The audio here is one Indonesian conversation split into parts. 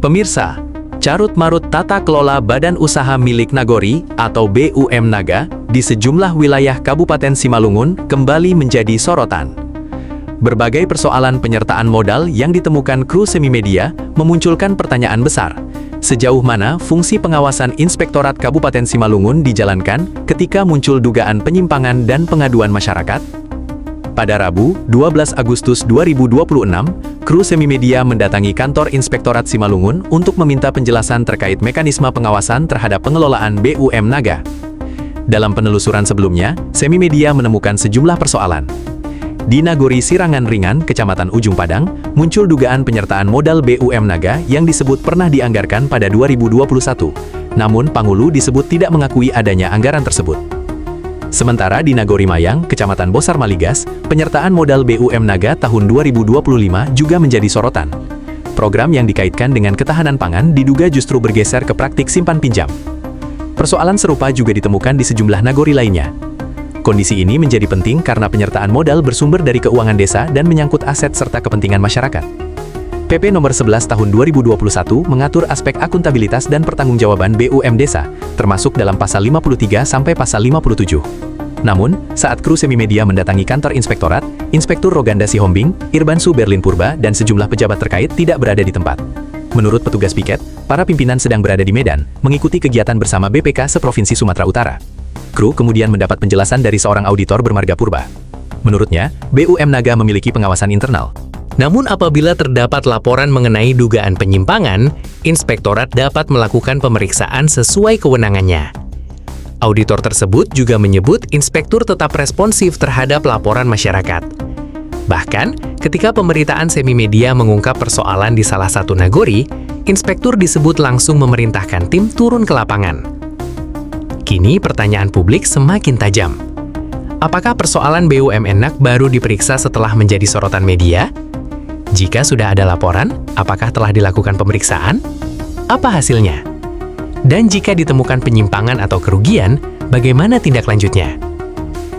Pemirsa, carut-marut tata kelola Badan Usaha Milik Nagori atau BUM Naga di sejumlah wilayah Kabupaten Simalungun kembali menjadi sorotan. Berbagai persoalan penyertaan modal yang ditemukan kru semi-media memunculkan pertanyaan besar. Sejauh mana fungsi pengawasan Inspektorat Kabupaten Simalungun dijalankan ketika muncul dugaan penyimpangan dan pengaduan masyarakat? Pada Rabu, 12 Agustus 2026, kru semi-media mendatangi kantor Inspektorat Simalungun untuk meminta penjelasan terkait mekanisme pengawasan terhadap pengelolaan BUM Naga. Dalam penelusuran sebelumnya, semi-media menemukan sejumlah persoalan. Di Nagori Sirangan Ringan, Kecamatan Ujung Padang, muncul dugaan penyertaan modal BUM Naga yang disebut pernah dianggarkan pada 2021. Namun, Pangulu disebut tidak mengakui adanya anggaran tersebut. Sementara di Nagori Mayang, Kecamatan Bosar Maligas, penyertaan modal BUM Naga tahun 2025 juga menjadi sorotan. Program yang dikaitkan dengan ketahanan pangan diduga justru bergeser ke praktik simpan pinjam. Persoalan serupa juga ditemukan di sejumlah Nagori lainnya. Kondisi ini menjadi penting karena penyertaan modal bersumber dari keuangan desa dan menyangkut aset serta kepentingan masyarakat. PP nomor 11 tahun 2021 mengatur aspek akuntabilitas dan pertanggungjawaban BUM desa, termasuk dalam pasal 53 sampai pasal 57. Namun, saat kru semi-media mendatangi kantor inspektorat, Inspektur Roganda Sihombing, Irbansu Berlin Purba, dan sejumlah pejabat terkait tidak berada di tempat. Menurut petugas piket, para pimpinan sedang berada di Medan, mengikuti kegiatan bersama BPK seprovinsi Sumatera Utara. Kru kemudian mendapat penjelasan dari seorang auditor bermarga Purba. Menurutnya, BUM Naga memiliki pengawasan internal. Namun apabila terdapat laporan mengenai dugaan penyimpangan, Inspektorat dapat melakukan pemeriksaan sesuai kewenangannya. Auditor tersebut juga menyebut Inspektur tetap responsif terhadap laporan masyarakat. Bahkan, ketika pemberitaan semi-media mengungkap persoalan di salah satu Nagori, Inspektur disebut langsung memerintahkan tim turun ke lapangan. Kini pertanyaan publik semakin tajam. Apakah persoalan BUMN Nag baru diperiksa setelah menjadi sorotan media? Jika sudah ada laporan, apakah telah dilakukan pemeriksaan? Apa hasilnya? Dan jika ditemukan penyimpangan atau kerugian, bagaimana tindak lanjutnya?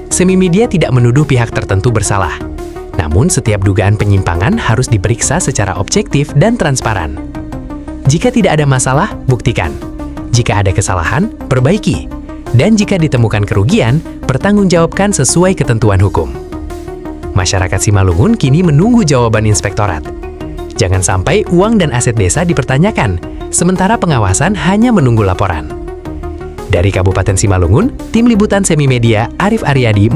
Semi-media tidak menuduh pihak tertentu bersalah. Namun, setiap dugaan penyimpangan harus diperiksa secara objektif dan transparan. Jika tidak ada masalah, buktikan. Jika ada kesalahan, perbaiki. Dan jika ditemukan kerugian, pertanggungjawabkan sesuai ketentuan hukum. Masyarakat Simalungun kini menunggu jawaban Inspektorat. Jangan sampai uang dan aset desa dipertanyakan, sementara pengawasan hanya menunggu laporan. Dari Kabupaten Simalungun, Tim Liputan Semi Media Arif Aryadi